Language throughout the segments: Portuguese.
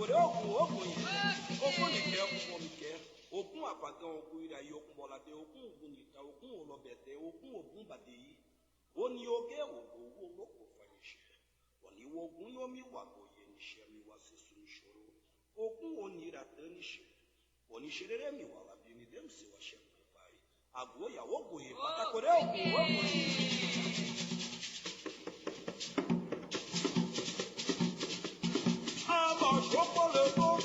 Patakore Ogun yìí. Ogun nìkẹ́ ogun omikẹ́. Ogun àpàgàn ogun ìràyè ogun bọ̀làdé ogun ògùn nìta ogun òlọ́bẹ̀tẹ̀ ogun ògùn bàdé yìí. Ó ní oge ògùn owó olóko fàyẹ̀ṣẹ̀. Òní ogun yóò mi wà bòye níṣẹ́ mi wá sí sun ìṣòro. Ogun onira tán níṣẹ́. Oníṣẹ́rẹ́rẹ́ mi wà wá bí ní dẹ́mùsì wá ṣẹ́ kò báyìí. Àgọ́ ìyàwó gòyè Patakore ogun yìí. Àmọ̀ ṣọ́pọ̀ lè gbogbo.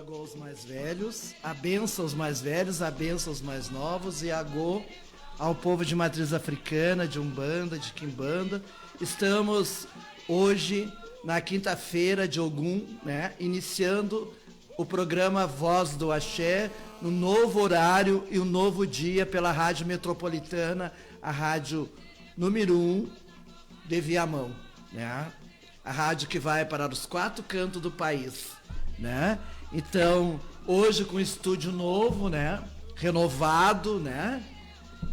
Aos mais velhos, a benção aos mais velhos, a benção aos mais novos e agô ao povo de matriz africana, de Umbanda, de Quimbanda. Estamos hoje na quinta-feira de Ogum, né, iniciando o programa Voz do Axé, no novo horário e um novo dia pela Rádio Metropolitana, a rádio número 1 de Viamão, né? A rádio que vai para os 4 cantos do país, né? Então, hoje com um estúdio novo, né? Renovado, né?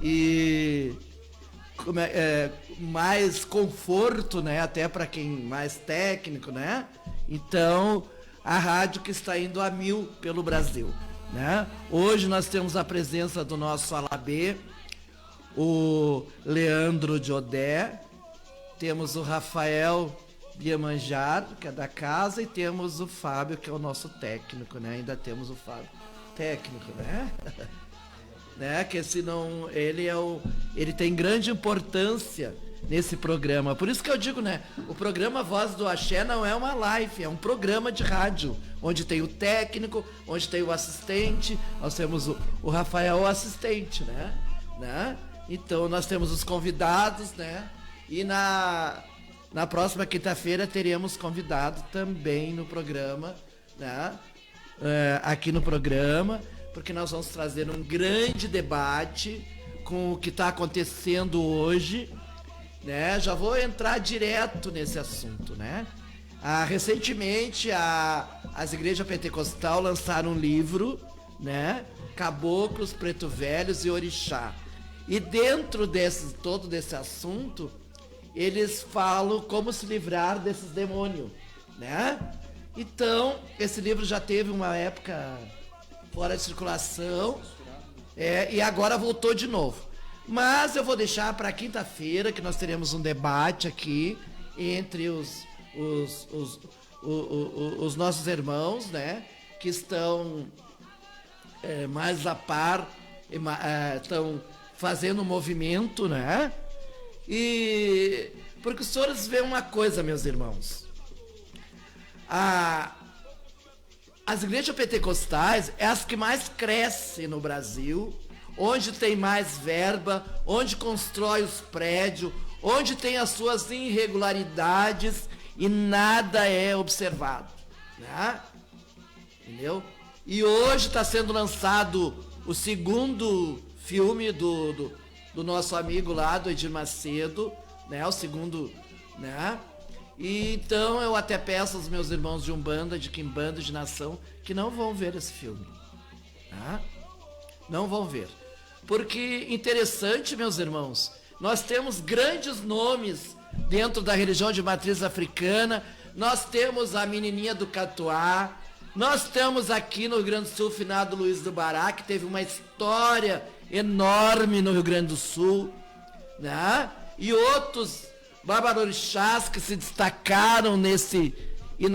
E mais conforto, né? Até para quem mais técnico, né? Então, a rádio que está indo a 1000 pelo Brasil, né? Hoje nós temos a presença do nosso Alabê, o Leandro Diodé, temos o Rafael Biemanjar, que é da casa, e temos o Fábio, que é o nosso técnico, né? Ainda temos o Fábio técnico, né? Né? Que senão ele tem grande importância nesse programa. Por isso que eu digo, né? O programa Voz do Axé não é uma live, é um programa de rádio, onde tem o técnico, onde tem o assistente. Nós temos o Rafael, o assistente, né? Então nós temos os convidados, né? E na próxima quinta-feira teremos convidado também no programa, né? Aqui no programa, porque nós vamos trazer um grande debate com o que está acontecendo hoje, né? Já vou entrar direto nesse assunto, né? Recentemente as igrejas pentecostais lançaram um livro, né? Caboclos, Preto Velhos e Orixá. E dentro todo desse assunto, eles falam como se livrar desses demônios, né? Então, esse livro já teve uma época fora de circulação, e agora voltou de novo. Mas eu vou deixar para quinta-feira, que nós teremos um debate aqui entre os nossos irmãos, né? Que estão mais a par, estão fazendo um movimento, né? E porque os senhores veem uma coisa, meus irmãos, as igrejas pentecostais é as que mais crescem no Brasil, onde tem mais verba, onde constrói os prédios, onde tem as suas irregularidades e nada é observado, né? Entendeu? E hoje está sendo lançado o segundo filme do nosso amigo lá, do Edir Macedo, né? O segundo, né? E então eu até peço aos meus irmãos de Umbanda, de Quimbanda, de Nação, que não vão ver esse filme, tá? Não vão ver. Porque interessante, meus irmãos, nós temos grandes nomes dentro da religião de matriz africana. Nós temos a menininha do Catuá, nós temos aqui no Rio Grande do Sul o finado Luiz do Bará, que teve uma história enorme no Rio Grande do Sul, né? E outros babalorixás que se destacaram nesse, e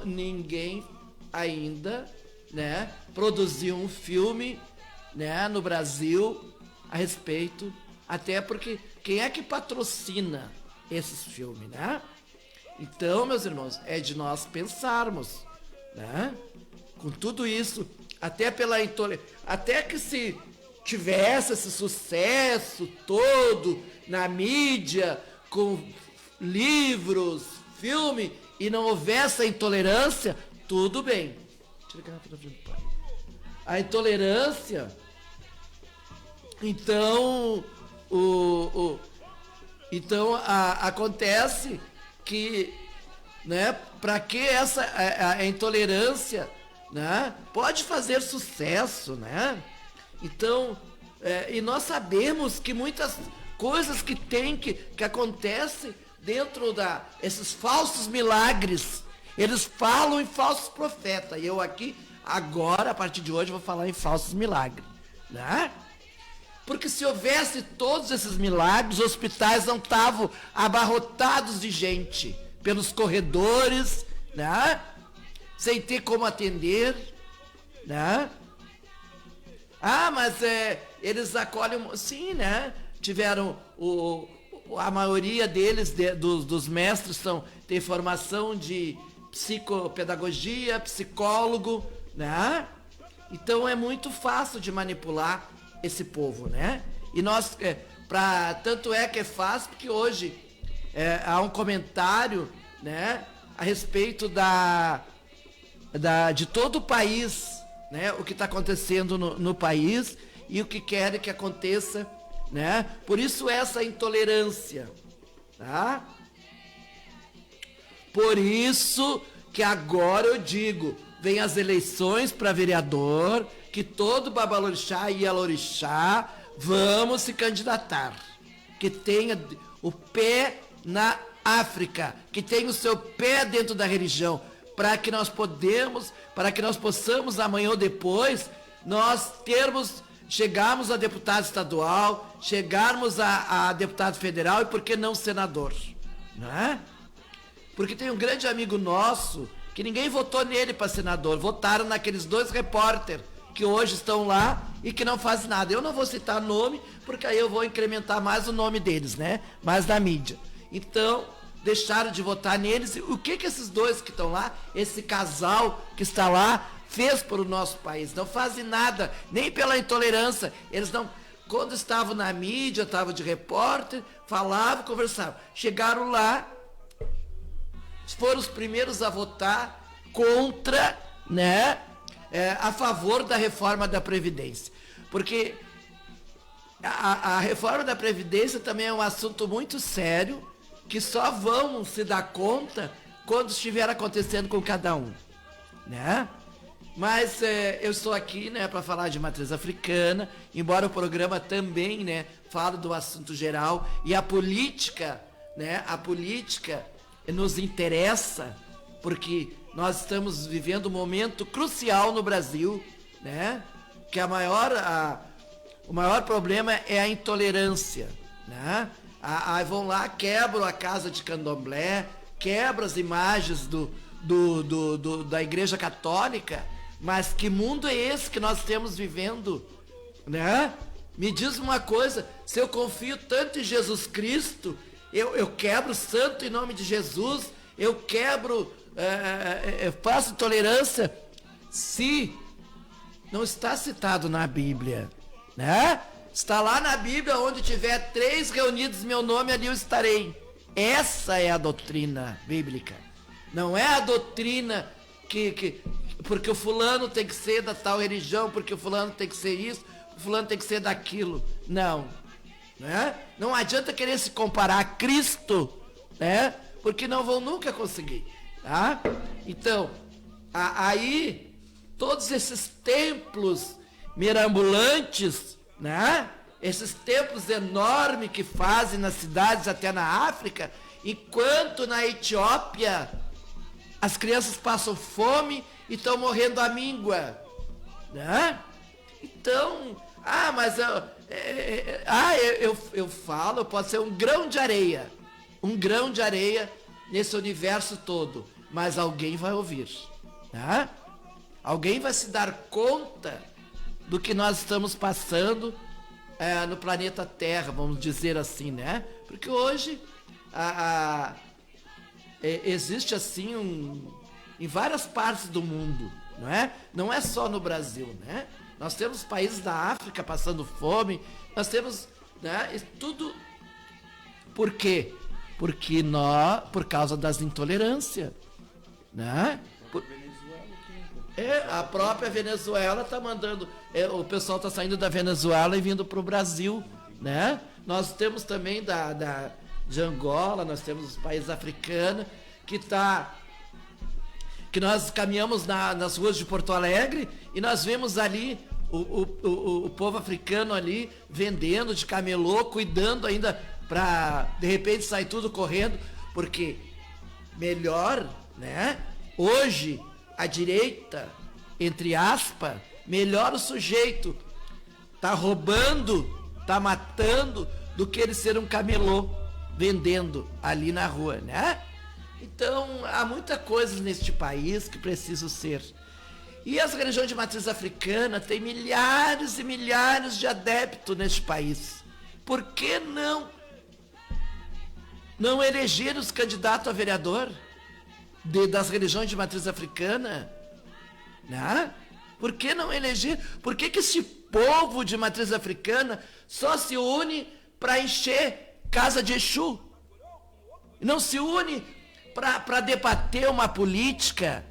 ninguém ainda, né, produziu um filme, né, no Brasil a respeito, até porque quem é que patrocina esses filmes, né? Então, meus irmãos, é de nós pensarmos, né? Com tudo isso, até pela intolerância, até que se tivesse esse sucesso todo na mídia, com livros, filme, e não houvesse a intolerância, tudo bem. Tira a garrafa da frente do pai. A intolerância, então, acontece que, né, para que essa a intolerância, né, pode fazer sucesso, né? Então, e nós sabemos que muitas coisas que acontecem dentro esses falsos milagres, eles falam em falsos profetas. E eu aqui, agora, a partir de hoje, vou falar em falsos milagres, né? Porque se houvesse todos esses milagres, os hospitais não estavam abarrotados de gente pelos corredores, né? Sem ter como atender, né? Ah, mas eles acolhem, sim, né? Tiveram a maioria deles, dos mestres, tem formação de psicopedagogia, psicólogo, né? Então é muito fácil de manipular esse povo, né? E nós, tanto é que é fácil, porque hoje há um comentário, né, a respeito de todo o país, né, o que está acontecendo no país e o que querem que aconteça, né? Por isso essa intolerância, tá? Por isso que agora eu digo, vem as eleições para vereador, que todo babalorixá e ialorixá vamos se candidatar, que tenha o pé na África, que tenha o seu pé dentro da religião, para que nós possamos amanhã ou depois chegarmos a deputado estadual, chegarmos a deputado federal e por que não senador, não é? Porque tem um grande amigo nosso que ninguém votou nele para senador, votaram naqueles 2 repórteres que hoje estão lá e que não fazem nada. Eu não vou citar nome, porque aí eu vou incrementar mais o nome deles, né? Mais da mídia. Então, deixaram de votar neles. O que esses 2 que estão lá, esse casal que está lá, fez para o nosso país? Não fazem nada, nem pela intolerância. Eles não... Quando estavam na mídia, estavam de repórter, falavam, conversavam. Chegaram lá, foram os primeiros a votar contra, né, a favor da reforma da Previdência. Porque a reforma da Previdência também é um assunto muito sério, que só vão se dar conta quando estiver acontecendo com cada um, né? Mas eu estou aqui, né, para falar de matriz africana, embora o programa também, né, fale do assunto geral, e a política, né, nos interessa, porque nós estamos vivendo um momento crucial no Brasil, né, que o maior problema é a intolerância, né? Aí vão lá, quebram a casa de candomblé, quebram as imagens da Igreja Católica, mas que mundo é esse que nós estamos vivendo, né? Me diz uma coisa, se eu confio tanto em Jesus Cristo, eu quebro santo em nome de Jesus, eu quebro, eu faço tolerância, se não está citado na Bíblia, né? Está lá na Bíblia, onde tiver 3 reunidos em meu nome, ali eu estarei. Essa é a doutrina bíblica. Não é a doutrina porque o fulano tem que ser da tal religião, porque o fulano tem que ser isso, o fulano tem que ser daquilo. Não. Né? Não adianta querer se comparar a Cristo, né? Porque não vão nunca conseguir. Tá? Então, aí, todos esses templos mirabolantes, né? Esses templos enormes que fazem nas cidades, até na África, enquanto na Etiópia as crianças passam fome e estão morrendo à míngua, né? Então, mas eu falo, pode ser um grão de areia nesse universo todo, mas alguém vai ouvir, né? Alguém vai se dar conta do que nós estamos passando no planeta Terra, vamos dizer assim, né? Porque hoje existe assim em várias partes do mundo, não é? Não é só no Brasil, né? Nós temos países da África passando fome, nós temos, né, tudo. Por quê? Porque por causa das intolerâncias, né? A própria Venezuela está mandando, o pessoal está saindo da Venezuela e vindo para o Brasil, né? Nós temos também de Angola, nós temos os países africanos que nós caminhamos nas ruas de Porto Alegre e nós vemos ali o povo africano ali vendendo de camelô, cuidando ainda para de repente sair tudo correndo, porque melhor, né? Hoje a direita, entre aspas, melhor o sujeito tá roubando, tá matando, do que ele ser um camelô vendendo ali na rua, né? Então, há muita coisa neste país que precisam ser. E as religiões de matriz africana têm milhares e milhares de adeptos neste país. Por que não eleger os candidatos a vereador das religiões de matriz africana? Né? Por que não eleger? Por que esse povo de matriz africana só se une para encher casa de Exu? Não se une para debater uma política,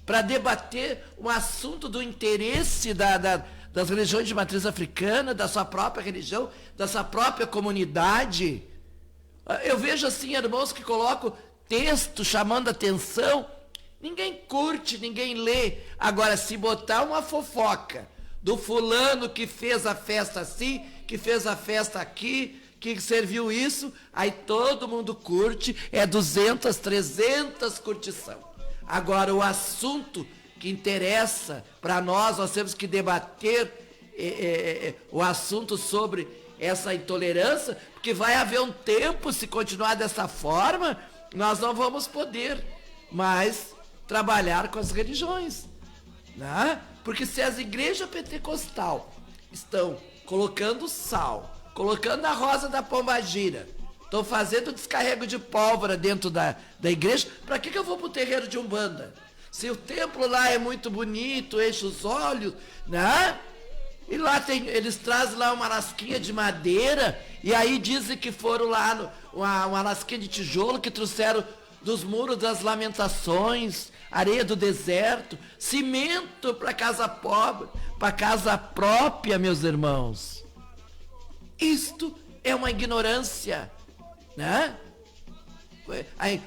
para debater um assunto do interesse das religiões de matriz africana, da sua própria religião, da sua própria comunidade. Eu vejo assim, irmãos que colocam texto chamando atenção, ninguém curte, ninguém lê. Agora, se botar uma fofoca do fulano que fez a festa assim, que fez a festa aqui, que serviu isso, aí todo mundo curte, 200, 300 curtição. Agora, o assunto que interessa para nós temos que debater o assunto sobre essa intolerância, porque vai haver um tempo, se continuar dessa forma, nós não vamos poder mais trabalhar com as religiões, né? Porque se as igrejas pentecostal estão colocando sal, colocando a rosa da pombagira, estão fazendo descarrego de pólvora dentro da igreja, para que eu vou para o terreiro de Umbanda? Se o templo lá é muito bonito, enche os olhos, né? E lá eles trazem lá uma lasquinha de madeira, e aí dizem que foram lá, uma lasquinha de tijolo que trouxeram dos muros das lamentações, areia do deserto, cimento para casa pobre, para casa própria, meus irmãos. Isto é uma ignorância, né?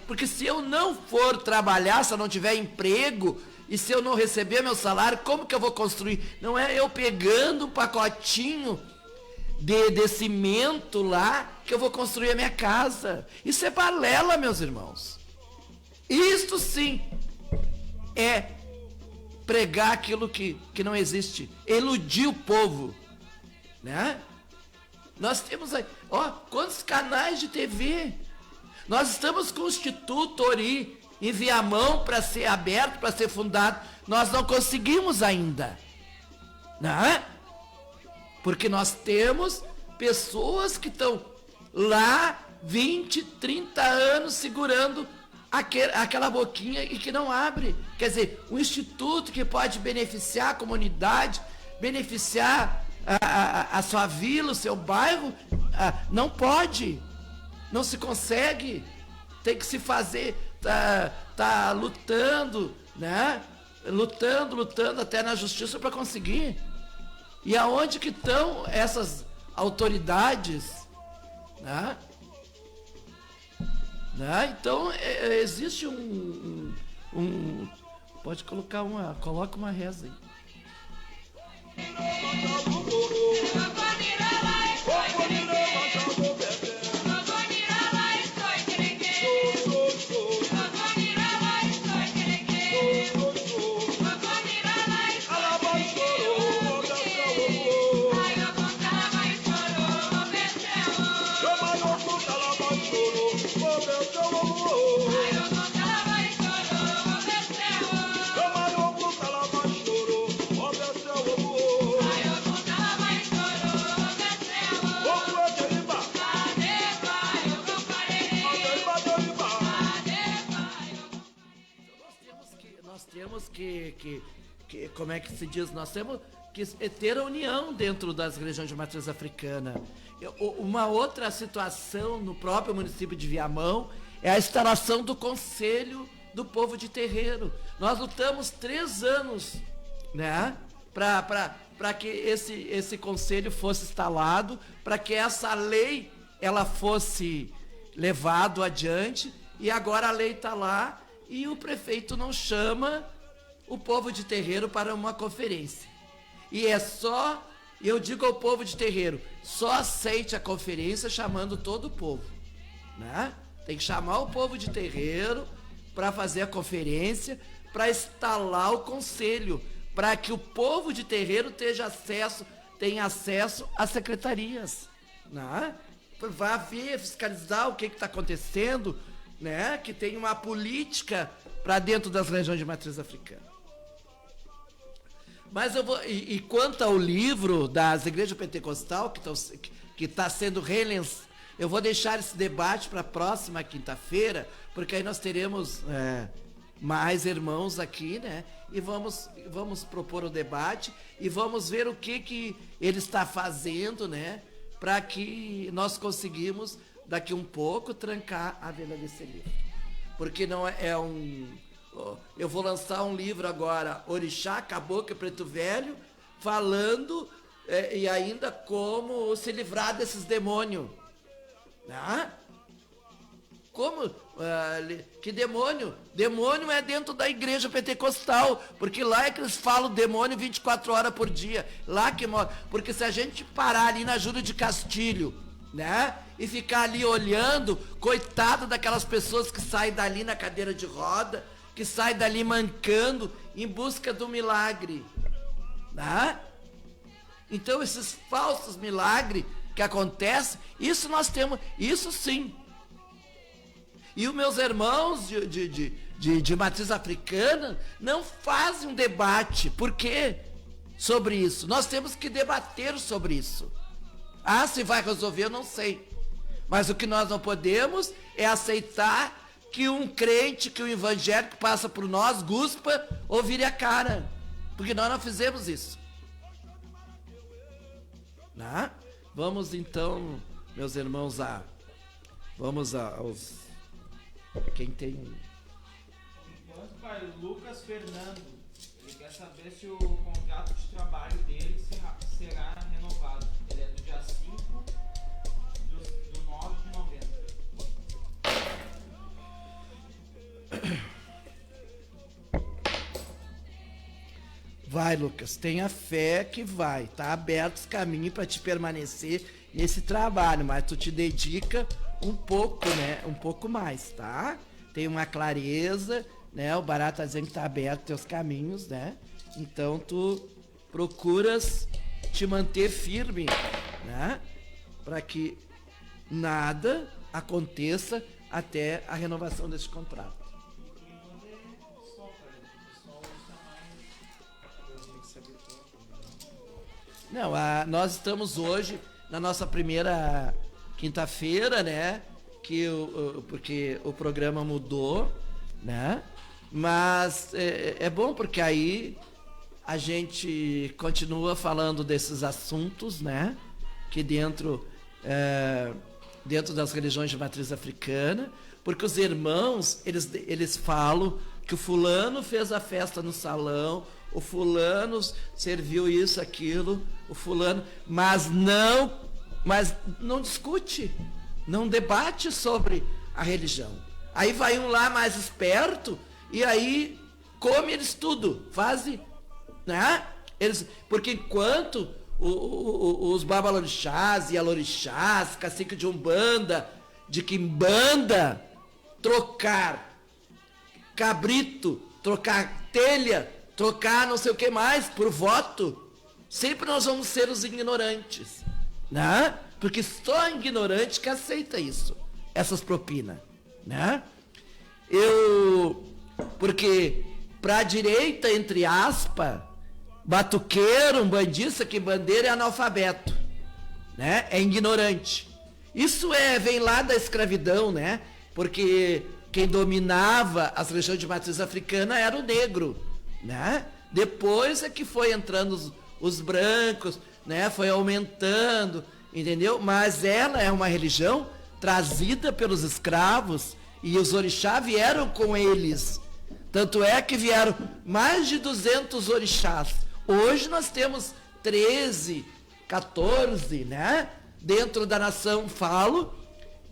Porque se eu não for trabalhar, se eu não tiver emprego, e se eu não receber meu salário, como que eu vou construir? Não é eu pegando um pacotinho de cimento lá que eu vou construir a minha casa. Isso é balela, meus irmãos. Isto sim é pregar aquilo que não existe, iludir o povo, né? Nós temos aí, quantos canais de TV? Nós estamos com o Instituto Ori em Viamão para ser aberto, para ser fundado. Nós não conseguimos ainda, né? Porque nós temos pessoas que estão lá 20, 30 anos segurando aquela boquinha e que não abre. Quer dizer, um instituto que pode beneficiar a comunidade, beneficiar a sua vila, o seu bairro, não pode, não se consegue, tem que se fazer, tá lutando, né? Lutando até na justiça para conseguir. E aonde que estão essas autoridades, né? Então existe pode colocar coloca uma reza aí. nós temos que como é que se diz? Nós temos que ter a união dentro das religiões de matriz africana. Uma outra situação no próprio município de Viamão é a instalação do Conselho do Povo de Terreiro. Nós lutamos 3 anos, né, para que esse conselho fosse instalado, para que essa lei ela fosse levado adiante, e agora a lei está lá e o prefeito não chama o povo de terreiro para uma conferência. E eu digo ao povo de terreiro, só aceite a conferência chamando todo o povo, né? Tem que chamar o povo de terreiro para fazer a conferência, para instalar o conselho, para que o povo de terreiro tenha acesso às secretarias, né? Vai ver, fiscalizar o que está acontecendo, né? Que tem uma política para dentro das regiões de matriz africana. Mas e quanto ao livro das igrejas pentecostal que está sendo relançado, eu vou deixar esse debate para a próxima quinta-feira, porque aí nós teremos mais irmãos aqui, né? E vamos propor o debate e vamos ver o que ele está fazendo, né? Para que nós conseguimos, daqui um pouco, trancar a venda desse livro. Porque não é eu vou lançar um livro agora, Orixá, Caboclo e Preto Velho, falando e ainda como se livrar desses demônios. Né? Como? Que demônio? Demônio é dentro da igreja pentecostal, porque lá é que eles falam demônio 24 horas por dia. Lá que mora. Porque se a gente parar ali na Júlio de Castilho, né? E ficar ali olhando, coitado daquelas pessoas que saem dali na cadeira de roda, que saem dali mancando em busca do milagre. Né? Então esses falsos milagres que acontecem, isso nós temos, isso sim. E os meus irmãos de matriz africana não fazem um debate. Por quê? Sobre isso. Nós temos que debater sobre isso. Ah, se vai resolver, eu não sei. Mas o que nós não podemos é aceitar que um crente, que um evangélico passa por nós, guspa ou vire a cara. Porque nós não fizemos isso. Né? Vamos então, meus irmãos, vamos aos... Quem tem... Enquanto, pai, Lucas Fernando, ele quer saber se o contrato de trabalho dele será renovado. Ele é do dia 5 do 9 de novembro. Vai, Lucas, tenha fé que vai. Tá aberto os caminhos para te permanecer nesse trabalho, mas tu te dedica um pouco, né? Um pouco mais, tá? Tem uma clareza, né? O Bará tá dizendo que tá aberto teus caminhos, né? Então tu procuras te manter firme, né? Para que nada aconteça até a renovação desse contrato. Não, nós estamos hoje na nossa primeira quinta-feira, né? Porque o programa mudou, né? Mas é bom porque aí a gente continua falando desses assuntos, né? Que dentro das religiões de matriz africana, porque os irmãos, eles falam que o fulano fez a festa no salão, o fulano serviu isso, aquilo, o fulano, mas não discute, não debate sobre a religião. Aí vai um lá mais esperto e aí come eles tudo, fazem, né? Porque enquanto os babalorixás e alorixás, cacique de umbanda, de quimbanda, trocar cabrito, trocar telha, trocar não sei o que mais por voto, sempre nós vamos ser os ignorantes, né? Porque só ignorante que aceita isso, essas propinas, né? Porque pra direita, entre aspas, batuqueiro, umbandista, que bandeira é analfabeto, né? É ignorante. Isso vem lá da escravidão, né? Porque quem dominava as religiões de matriz africana era o negro, né? Depois é que foi entrando os brancos, né? Foi aumentando, entendeu? Mas ela é uma religião trazida pelos escravos e os orixás vieram com eles. Tanto é que vieram mais de 200 orixás. Hoje nós temos 13, 14, né? Dentro da nação, falo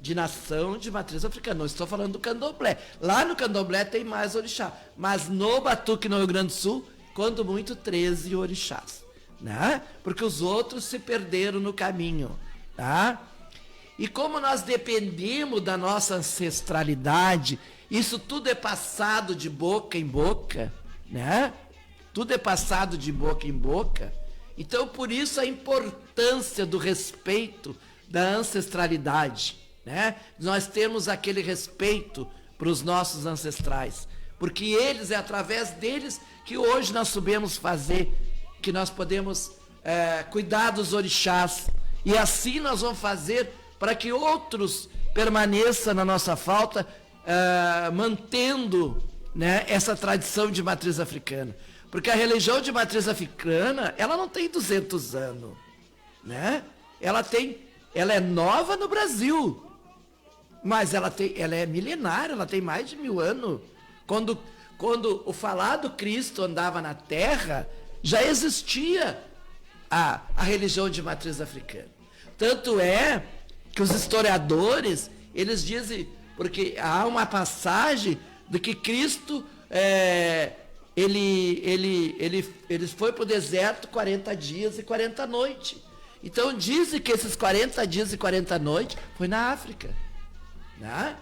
de nação de matriz africana. Não estou falando do candomblé. Lá no candomblé tem mais orixá. Mas no Batuque, no Rio Grande do Sul, quando muito, 13 orixás. Né? Porque os outros se perderam no caminho. Tá? E como nós dependemos da nossa ancestralidade, isso tudo é passado de boca em boca, né? Tudo é passado de boca em boca. Então, por isso a importância do respeito da ancestralidade, né? Nós temos aquele respeito para os nossos ancestrais, porque eles, é através deles que hoje nós sabemos fazer, que nós podemos cuidar dos orixás, e assim nós vamos fazer para que outros permaneçam na nossa falta, mantendo, né, essa tradição de matriz africana. Porque a religião de matriz africana, ela não tem 200 anos, né? Ela é nova no Brasil, mas ela é milenária, ela tem mais de 1000 anos. Quando o falado Cristo andava na Terra, já existia a religião de matriz africana. Tanto é que os historiadores, eles dizem, porque há uma passagem de que Cristo, ele foi para o deserto 40 dias e 40 noites. Então dizem que esses 40 dias e 40 noites foi na África, né?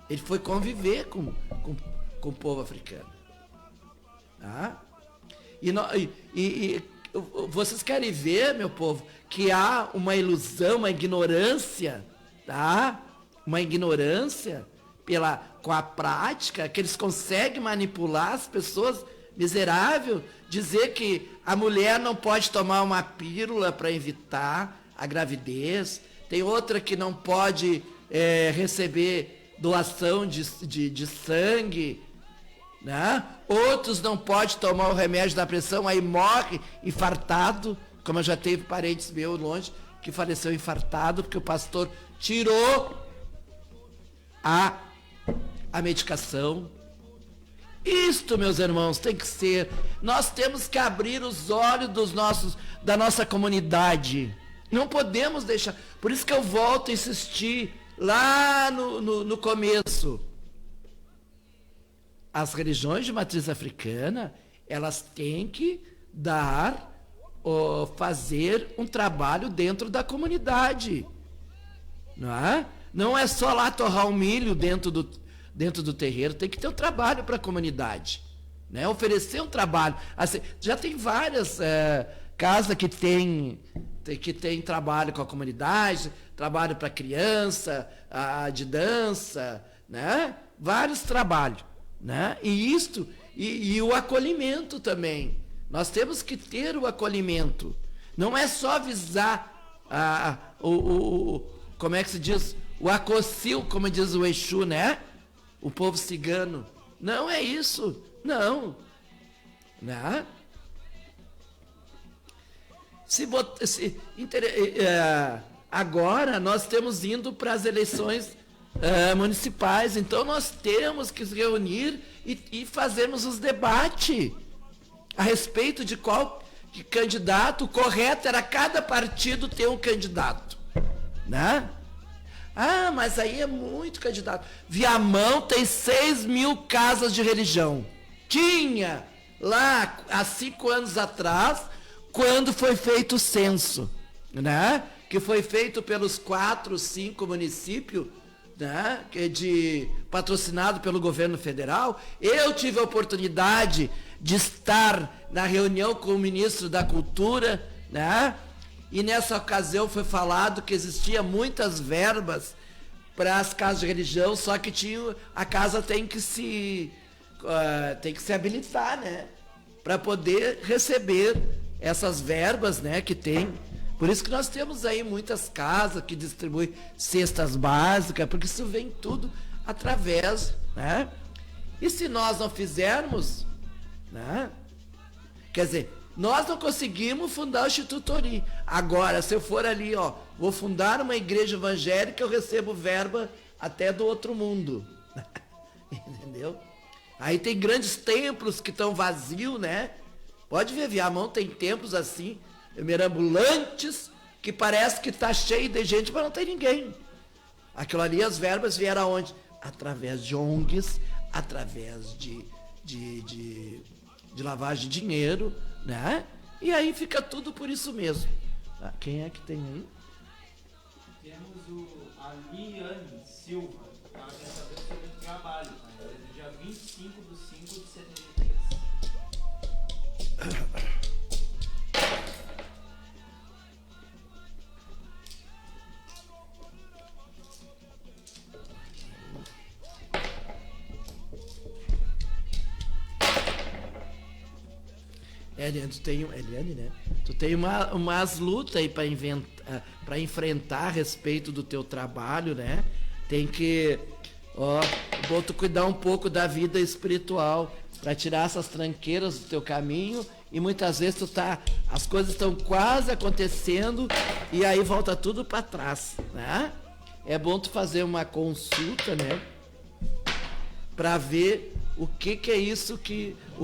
Ele foi conviver com o povo africano, né? E vocês querem ver, meu povo, que há uma ilusão, uma ignorância, tá? Uma ignorância com a prática, que eles conseguem manipular as pessoas miseráveis, dizer que a mulher não pode tomar uma pílula para evitar a gravidez, tem outra que não pode receber doação de sangue, né? Outros não podem tomar o remédio da pressão, aí morre infartado, como eu já teve parentes meus longe, que faleceu infartado, porque o pastor tirou a medicação. Isto, meus irmãos, tem que ser. Nós temos que abrir os olhos da nossa comunidade. Não podemos deixar. Por isso que eu volto a insistir lá no começo. As religiões de matriz africana, elas têm que fazer um trabalho dentro da comunidade. Não é? Não é só lá torrar o milho dentro do terreiro, tem que ter um trabalho para a comunidade, né? Oferecer um trabalho. Assim, já tem várias casas que tem trabalho com a comunidade, trabalho para criança, de dança, né? Vários trabalhos, né? E o acolhimento também. Nós temos que ter o acolhimento. Não é só visar como é que se diz? O acocil, como diz o Exu, né? O povo cigano. Não é isso. Não. Né? Agora nós estamos indo para as eleições municipais. Então nós temos que se reunir e fazermos os debates a respeito de qual candidato. O correto era cada partido ter um candidato. Né? Ah, mas aí é muito candidato. Viamão tem 6.000 casas de religião. Tinha lá há 5 anos atrás, quando foi feito o censo, né? Que foi feito pelos 4, 5 municípios, né? Patrocinado pelo governo federal. Eu tive a oportunidade de estar na reunião com o ministro da Cultura, né? E nessa ocasião foi falado que existia muitas verbas para as casas de religião, só que a casa tem que se habilitar, né? Para poder receber essas verbas, né, que tem. Por isso que nós temos aí muitas casas que distribuem cestas básicas, porque isso vem tudo através, né? E se nós não fizermos, né? Quer dizer, nós não conseguimos fundar o Instituto Ori. Agora, se eu for ali, ó, vou fundar uma igreja evangélica, eu recebo verba até do outro mundo. Entendeu? Aí tem grandes templos que estão vazios, né? Pode ver, Viamão tem templos assim, mirabolantes, que parece que está cheio de gente, mas não tem ninguém. Aquilo ali, as verbas vieram aonde? Através de ONGs, através de lavagem de dinheiro, né? E aí fica tudo por isso mesmo. Ah, quem é que tem aí? Temos a Liane Silva, que ela quer saber sobre o trabalho, tá? Ela é do dia 25/5/73. Eliane, Eliane, né? Tu tem umas lutas aí para enfrentar a respeito do teu trabalho, né? Tem que, bom tu cuidar um pouco da vida espiritual para tirar essas tranqueiras do teu caminho, e muitas vezes as coisas estão quase acontecendo e aí volta tudo para trás, né? É bom tu fazer uma consulta, né? Para ver o que é isso o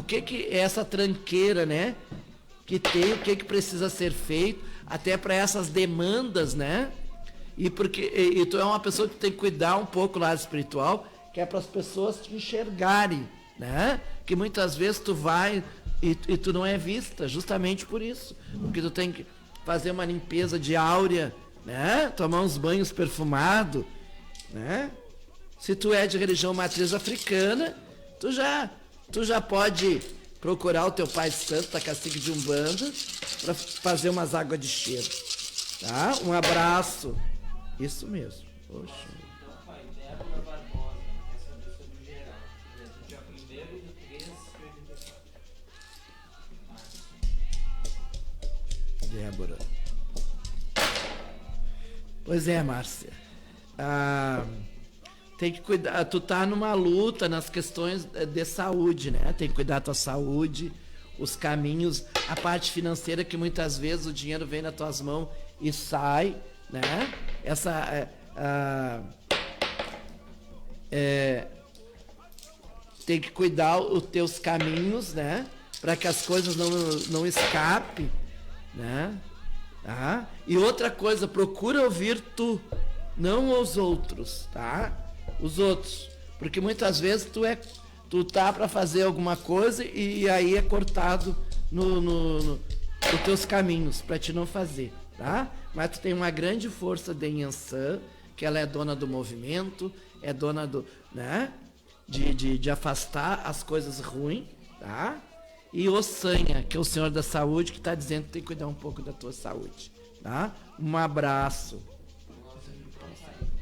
que é essa tranqueira, né? Que tem, o que precisa ser feito, até para essas demandas, né? E tu é uma pessoa que tem que cuidar um pouco lá espiritual, que é para as pessoas te enxergarem, né? Que muitas vezes tu vai e tu não é vista, justamente por isso, porque tu tem que fazer uma limpeza de áurea, né? Tomar uns banhos perfumados, né? Se tu é de religião matriz africana, tu já pode procurar o teu pai santo da cacique de Umbanda para fazer umas águas de cheiro, tá? Um abraço. Isso mesmo. Poxa. Então, pai, Débora Barbosa, quer saber sobre o geral. Ele é do dia 1/3/84. Débora. Pois é, Márcia. Tem que cuidar, tu tá numa luta nas questões de saúde, né? Tem que cuidar da tua saúde, os caminhos, a parte financeira, que muitas vezes o dinheiro vem nas tuas mãos e sai, né? Tem que cuidar os teus caminhos, né? Para que as coisas não escapem, né? Tá? E outra coisa, procura ouvir tu, não os outros, tá? Os outros, porque muitas vezes tu tá para fazer alguma coisa e aí é cortado nos teus caminhos para te não fazer, tá? Mas tu tem uma grande força de Yansan, que ela é dona do movimento, é dona do, né? De afastar as coisas ruins, tá? E o Sanha, que é o Senhor da Saúde, que está dizendo que tem que cuidar um pouco da tua saúde, tá? Um abraço.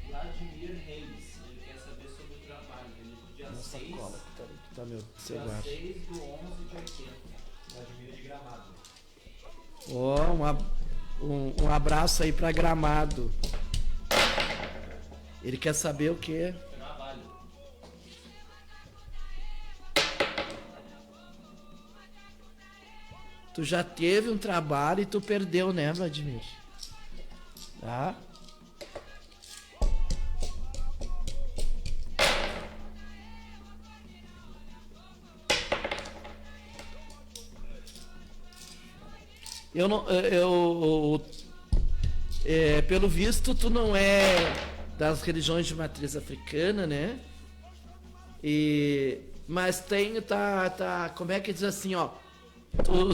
Vladimir Reis, ele quer saber sobre o trabalho. Ele é do dia 6. Tá meu celular. Dia 6/11/80. Vladimir de Gramado. Um abraço aí para Gramado. Ele quer saber o quê? Trabalho. Tu já teve um trabalho e tu perdeu, né, Vladimir? Tá? Pelo visto, tu não é das religiões de matriz africana, né? Mas como é que diz assim, ó?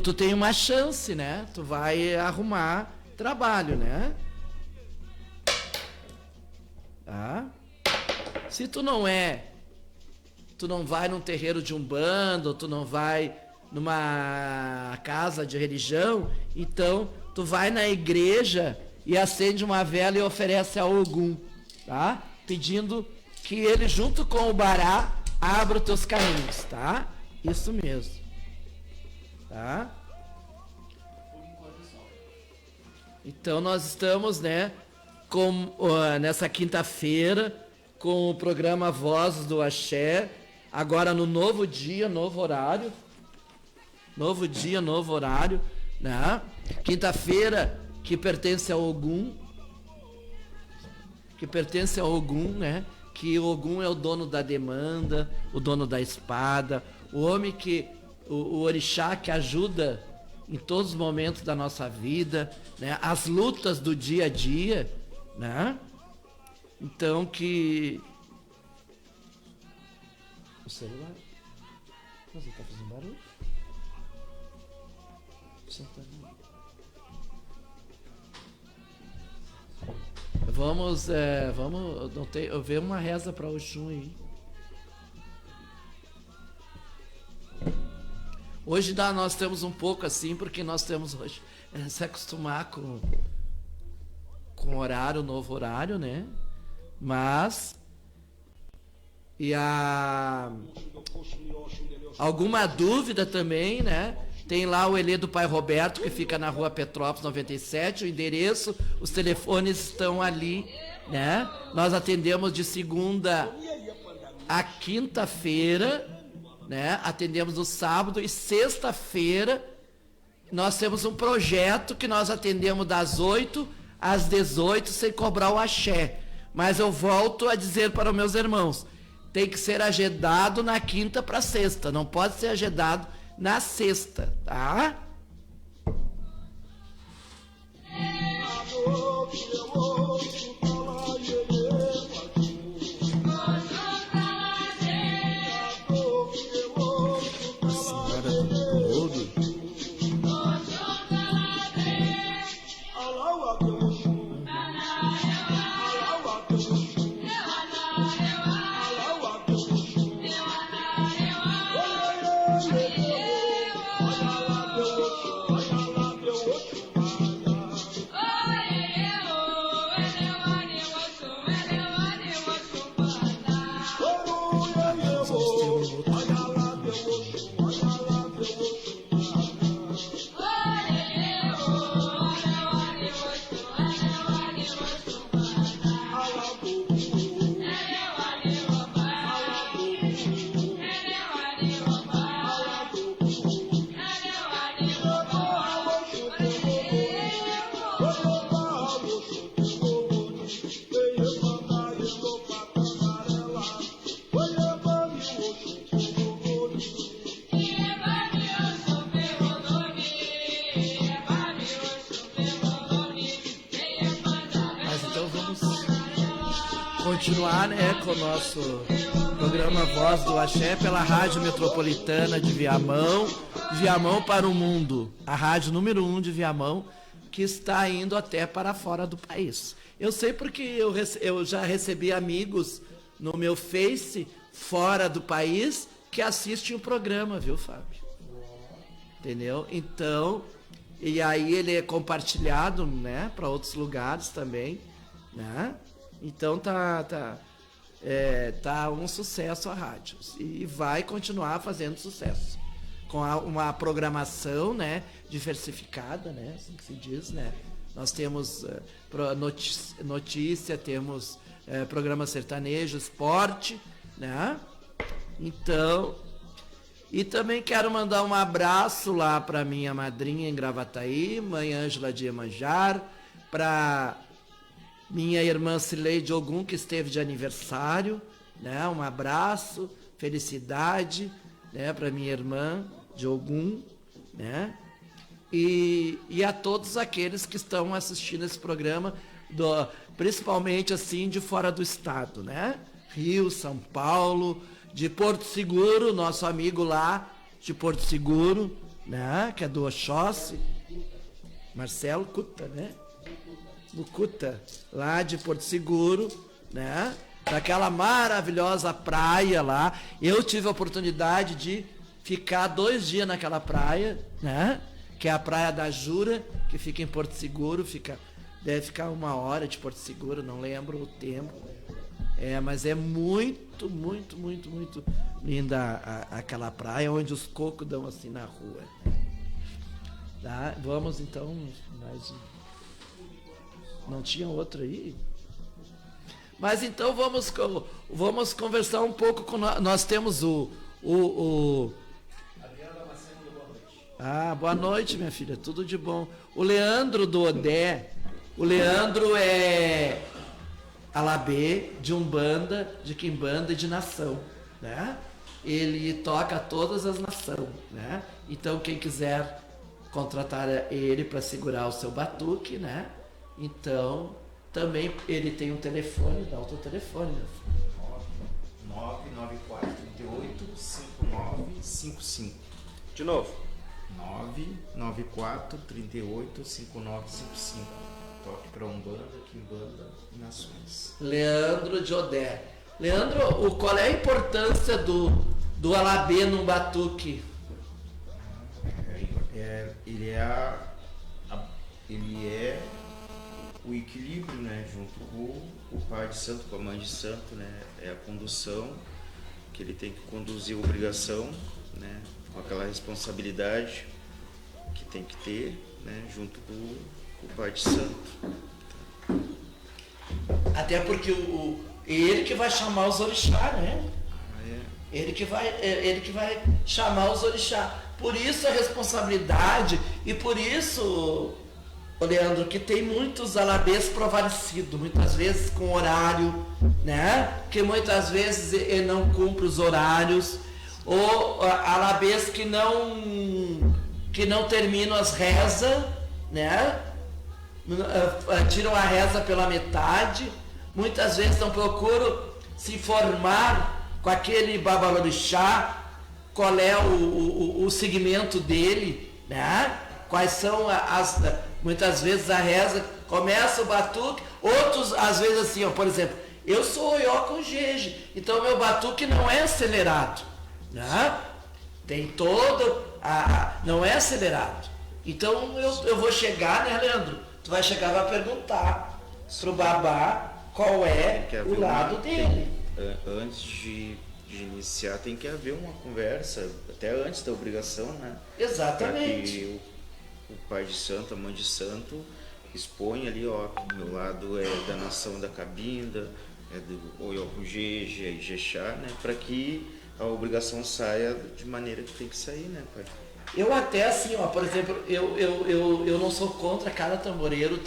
Tu tem uma chance, né? Tu vai arrumar trabalho, né? Tá? Se tu não vai num terreiro de Umbanda, ou tu não vai numa casa de religião, então tu vai na igreja e acende uma vela e oferece a Ogum, tá? Pedindo que ele, junto com o Bará, abra os teus caminhos, tá? Isso mesmo. Tá? Então nós estamos, né, nessa quinta-feira, com o programa Vozes do Axé, agora no novo dia, novo horário. Novo dia, novo horário, né? Quinta-feira, que pertence ao Ogum. Né? Que o Ogum é o dono da demanda, o dono da espada, o homem que, o orixá que ajuda em todos os momentos da nossa vida, né? As lutas do dia a dia, né? Então que... O celular? Você está fazendo barulho? Vamos ver uma reza para Oxum aí. Hoje nós temos um pouco assim, porque nós temos hoje se acostumar com o horário, o novo horário, né? Mas alguma dúvida também, né? Tem lá o Elê do Pai Roberto, que fica na rua Petrópolis 97, o endereço, os telefones estão ali, né? Nós atendemos de segunda a quinta-feira, né? Atendemos no sábado e sexta-feira nós temos um projeto que nós atendemos das 8 às 18 sem cobrar o axé. Mas eu volto a dizer para os meus irmãos, tem que ser agendado na quinta para sexta, não pode ser agendado na sexta, tá? Continuar, né, com o nosso programa Voz do Axé pela Rádio Metropolitana de Viamão, Viamão para o Mundo, a rádio número 1 de Viamão, que está indo até para fora do país. Eu sei porque eu já recebi amigos no meu Face, fora do país, que assistem o programa, viu, Fábio? Entendeu? Então, e aí ele é compartilhado, né, para outros lugares também, né? Então tá um sucesso a rádio e vai continuar fazendo sucesso com uma programação, né, diversificada, né, assim que se diz, né. Nós temos notícia, temos programa sertanejo, esporte, né. Então, e também quero mandar um abraço lá para minha madrinha em Gravataí, mãe Ângela de Iemanjar, para minha irmã Cileide Ogum, que esteve de aniversário, né? Um abraço, felicidade, né, para minha irmã de Ogum, né? E a todos aqueles que estão assistindo esse programa, principalmente assim de fora do estado, né? Rio, São Paulo, de Porto Seguro, nosso amigo lá de Porto Seguro, né? Que é do Oxóssi, Marcelo Cuta, né? No Cuta, lá de Porto Seguro, né? Daquela maravilhosa praia lá. Eu tive a oportunidade de ficar 2 dias naquela praia, né? Que é a Praia da Jura, que fica em Porto Seguro, deve ficar 1 hora de Porto Seguro, não lembro o tempo. Mas é muito, muito, muito, muito linda aquela praia, onde os cocos dão assim na rua. Tá? Vamos então, mais um. Não tinha outro aí? Mas então vamos conversar um pouco com nós temos o boa noite, minha filha, tudo de bom. O Leandro do Odé, o Leandro é alabê, de umbanda, de quimbanda e de nação, né? Ele toca todas as nações, né? Então quem quiser contratar ele para segurar o seu batuque, né? Então também ele tem um telefone, dá o teu telefone, meu filho. 994385955. De novo. 994385955. Toque para Umbanda, Quimbanda e Nações. Leandro de Odé. Leandro, qual é a importância do alabê num batuque? Ele é o equilíbrio, né, junto com o pai de santo, com a mãe de santo, né, é a condução que ele tem que conduzir, a obrigação, né, com aquela responsabilidade que tem que ter, né, junto com o pai de santo. Até porque ele que vai chamar os orixá, né? Ele que vai chamar os orixá. Por isso a responsabilidade e por isso, Leandro, que tem muitos alabês provarecidos, muitas vezes com horário, né? Que muitas vezes ele não cumpre os horários, ou alabês que não terminam as rezas, né? Tiram a reza pela metade, muitas vezes não procuram se informar com aquele babalorixá, qual é o segmento dele, né? Quais são muitas vezes a reza, começa o batuque, outros às vezes assim, ó, por exemplo, eu sou oió com jeje, então meu batuque não é acelerado, né? Tem todo, não é acelerado. Então eu vou chegar, né, Leandro? Tu vai chegar e vai perguntar pro babá qual é o lado dele. Antes de iniciar, tem que haver uma conversa, até antes da obrigação, né? Exatamente. Para que o pai de santo, a mãe de santo, expõe ali, ó, meu lado é da nação da Cabinda, é do Oió-Jeje, é Ijexá, né? Para que a obrigação saia de maneira que tem que sair, né, pai? Eu até assim, ó, por exemplo, eu não sou contra cada tamboreiro,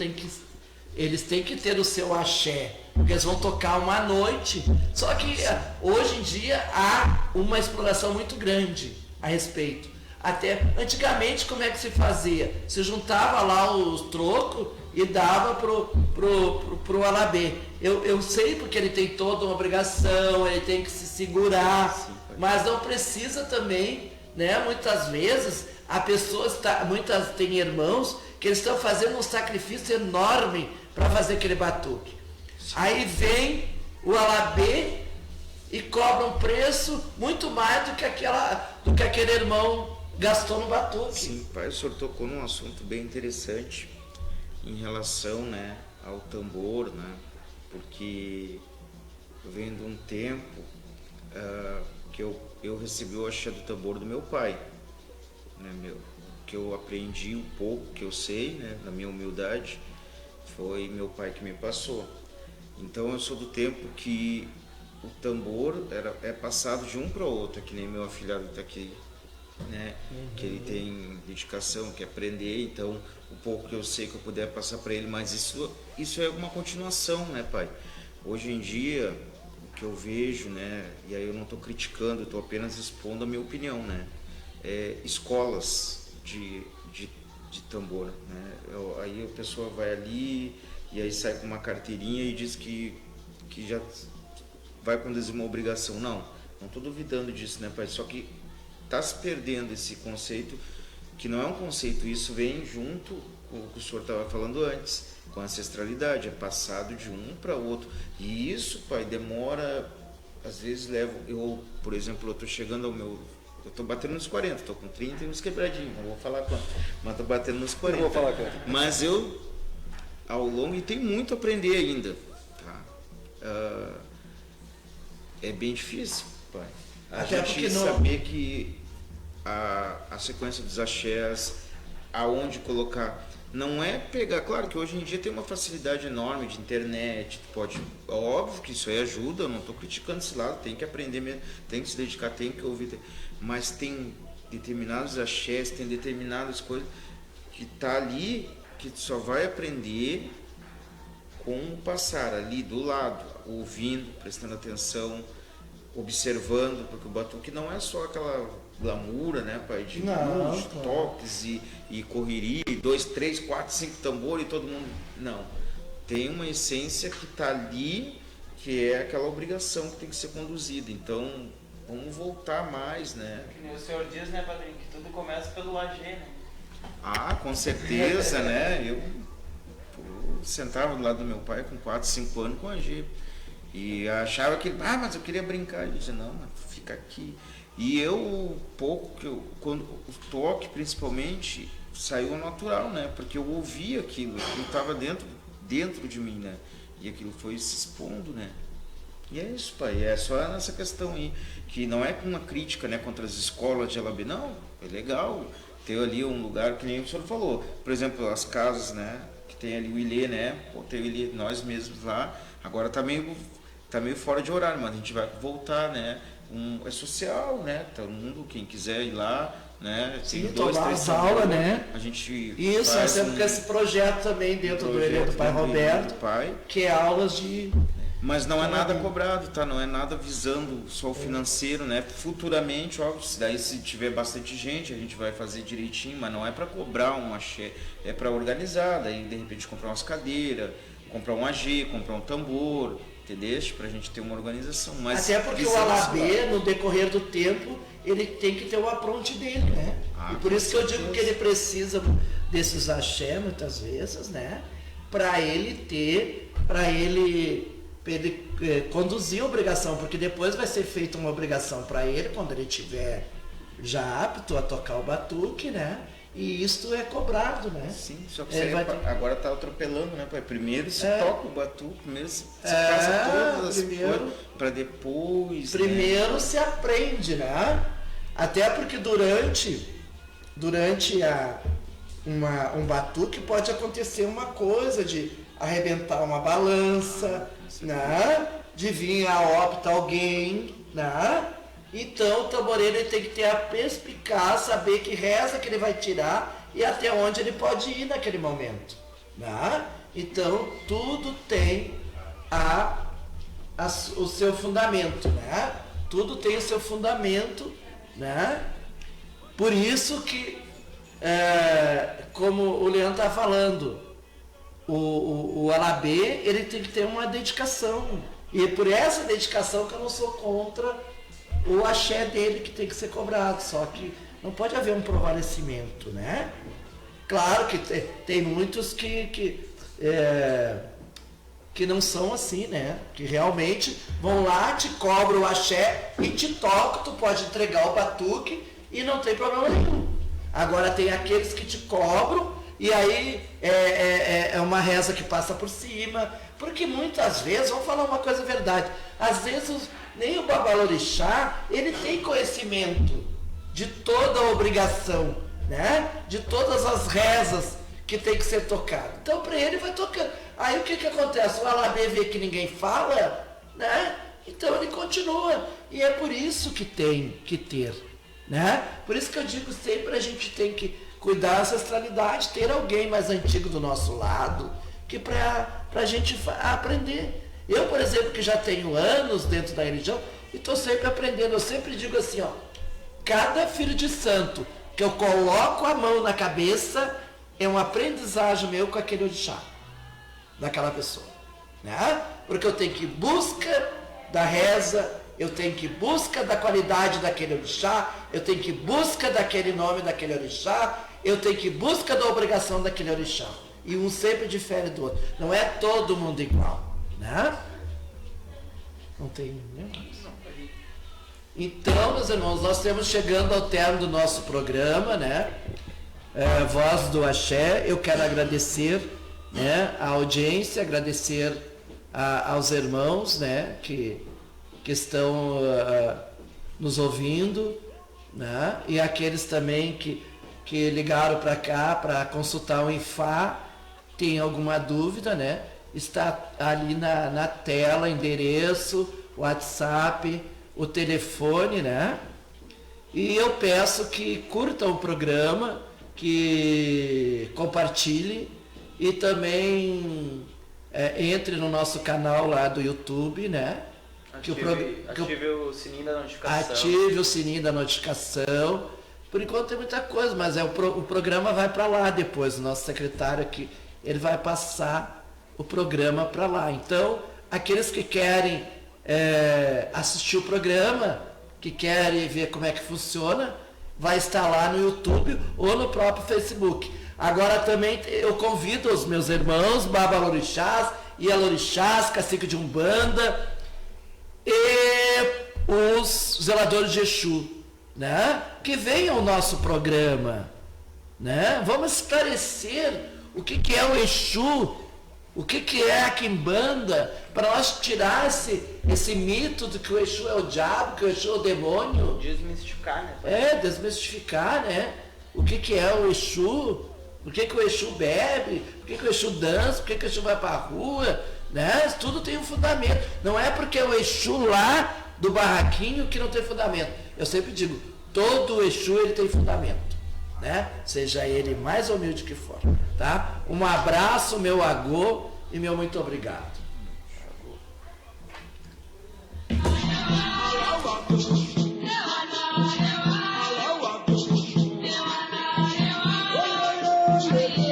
eles têm que ter o seu axé, porque eles vão tocar uma noite. Só que hoje em dia há uma exploração muito grande a respeito. Até antigamente como é que se fazia? Se juntava lá os trocos e dava pro alabê. Eu sei porque ele tem toda uma obrigação, ele tem que se segurar, sim, mas não precisa também, né? Muitas vezes a pessoa tem irmãos que eles estão fazendo um sacrifício enorme para fazer aquele batuque. Sim. Aí vem o alabê e cobra um preço muito mais do que aquele irmão gastou no batuque. Sim, pai, o senhor tocou num assunto bem interessante em relação, né, ao tambor, né? Porque eu venho de um tempo que eu recebi o axé do tambor do meu pai, né, que eu aprendi um pouco, que eu sei, né, na minha humildade, foi meu pai que me passou. Então eu sou do tempo que o tambor é passado de um para o outro, que nem meu afilhado está aqui, né, que ele tem dedicação, quer aprender, então o pouco que eu sei que eu puder passar para ele, mas isso é uma continuação, né, pai? Hoje em dia, o que eu vejo, né, e aí eu não estou criticando, estou apenas expondo a minha opinião, né, escolas de tambor, né, aí a pessoa vai ali e aí sai com uma carteirinha e diz que já vai conduzir uma obrigação. Não estou duvidando disso, né, pai? Só que está se perdendo esse conceito, que não é um conceito, isso vem junto com o que o senhor estava falando antes, com a ancestralidade, é passado de um para o outro. E isso, pai, demora, às vezes por exemplo, eu estou chegando ao meu... Eu estou batendo nos 40, estou com 30 e uns quebradinhos, não vou falar quanto, mas estou batendo nos 40. Não vou falar quanto. Mas eu, ao longo, e tem muito a aprender ainda, tá? É bem difícil, pai. A gente saber que a sequência dos axés, aonde colocar. Não é pegar, claro que hoje em dia tem uma facilidade enorme de internet, pode, óbvio que isso aí ajuda, eu não estou criticando esse lado, tem que aprender mesmo, tem que se dedicar, tem que ouvir, mas tem determinados axés, tem determinadas coisas que tá ali, que tu só vai aprender com o passar ali do lado, ouvindo, prestando atenção, observando, porque o batuque não é só aquela glamoura, né, pai, de luz, toques e correria, 2, 3, 4, 5 tambores e todo mundo. Não. Tem uma essência que está ali, que é aquela obrigação que tem que ser conduzida. Então, vamos voltar mais, né? Que nem o senhor diz, né, padrinho, que tudo começa pelo AG, né? Ah, com certeza, né? Eu sentava do lado do meu pai com 4, 5 anos com AG. E achava que, mas eu queria brincar. Eu dizia, não, mas fica aqui. E eu, quando o toque principalmente, saiu natural, né? Porque eu ouvia aquilo estava dentro de mim, né? E aquilo foi se expondo, né? E é isso, pai, é só nessa questão aí, que não é uma crítica, né, contra as escolas de LAB, não, é legal ter ali um lugar, que nem o senhor falou, por exemplo, as casas, né, que tem ali o Ilê, né, tem o Ilê, nós mesmos lá, agora tá meio fora de horário, mas a gente vai voltar, né, é social, né, todo mundo, quem quiser ir lá, né, sim, tem 2, 3 aulas, né? A gente isso, nós temos esse projeto também dentro do Ilê do Pai Roberto, que é aulas de... Mas não é nada cobrado, tá? Não é nada visando só o financeiro, né? Futuramente, óbvio, se tiver bastante gente, a gente vai fazer direitinho, mas não é para cobrar um axé, é para organizar, daí de repente comprar umas cadeiras, comprar um AG, comprar um tambor, entendeu? Pra gente ter uma organização. Mas até porque o Alabê, no decorrer do tempo, ele tem que ter o apronte dele, né? E por isso que eu digo que ele precisa desses axé, muitas vezes, né? Para ele conduzir a obrigação, porque depois vai ser feita uma obrigação para ele quando ele estiver já apto a tocar o batuque, né? E isto é cobrado, né? Sim, só que agora está atropelando, né, pai? Primeiro se toca o batuque, primeiro se passa todas as coisas para depois. Primeiro, né, se aprende, né? Até porque durante um batuque pode acontecer uma coisa de arrebentar uma balança, né? De vir a óbito alguém, né? Então o tamboreiro ele tem que ter a perspicácia, saber que reza que ele vai tirar e até onde ele pode ir naquele momento, né? Então tudo tem o seu fundamento, né? Tudo tem o seu fundamento, né? Por isso que, como o Leandro está falando, o Alabê, ele tem que ter uma dedicação. E é por essa dedicação que eu não sou contra o axé dele, que tem que ser cobrado. Só que não pode haver um provalecimento, né? Claro que tem muitos que não são assim, né? Que realmente vão lá, te cobram o axé e te tocam, tu pode entregar o batuque e não tem problema nenhum. Agora tem aqueles que te cobram e aí é uma reza que passa por cima, porque muitas vezes, vamos falar uma coisa verdade, às vezes nem o babalorixá, ele tem conhecimento de toda a obrigação, né? De todas as rezas que tem que ser tocado. Então para ele vai tocando. Aí o que acontece? O Alabê vê que ninguém fala, né? Então ele continua. E é por isso que tem que ter, né? Por isso que eu digo sempre, a gente tem que cuidar da ancestralidade, ter alguém mais antigo do nosso lado, que para a gente aprender. Eu, por exemplo, que já tenho anos dentro da religião, e estou sempre aprendendo, eu sempre digo assim, ó, cada filho de santo que eu coloco a mão na cabeça é um aprendizagem meu com aquele orixá, daquela pessoa, né? Porque eu tenho que ir em busca da reza, eu tenho que ir em busca da qualidade daquele orixá, eu tenho que ir em busca daquele nome daquele orixá, eu tenho que ir em busca da obrigação daquele orixá. E um sempre difere do outro. Não é todo mundo igual, né? Não tem nenhum. Então, meus irmãos, nós estamos chegando ao término do nosso programa, né? Voz do Axé. Eu quero agradecer, né, a audiência, agradecer aos irmãos, né, que estão nos ouvindo, né? E aqueles também que que ligaram para cá para consultar o IFA, tem alguma dúvida, né? Está ali na tela, endereço, WhatsApp, o telefone, né? E eu peço que curtam o programa, que compartilhe e também entre no nosso canal lá do YouTube, né? Ative o sininho da notificação. Ative o sininho da notificação. Por enquanto tem muita coisa, mas o programa vai para lá depois. O nosso secretário aqui, ele vai passar o programa para lá. Então, aqueles que querem assistir o programa, que querem ver como é que funciona, vai estar lá no YouTube ou no próprio Facebook. Agora também eu convido os meus irmãos, Baba Lorixás, Ialorixás, Cacique de Umbanda e os zeladores de Exu, né? Que venham ao nosso programa, né? Vamos esclarecer o que é o Exu, o que é a Quimbanda, para nós tirar esse mito de que o Exu é o diabo, que o Exu é o demônio. Desmistificar, né? Desmistificar, né? O que é o Exu, por que o Exu bebe, por que o Exu dança, por que o Exu vai para a rua, né? Tudo tem um fundamento. Não é porque é o Exu lá do barraquinho que não tem fundamento. Eu sempre digo, todo Exu ele tem fundamento, né? Seja ele mais humilde que for, tá? Um abraço, meu agô, e meu muito obrigado. Yeah.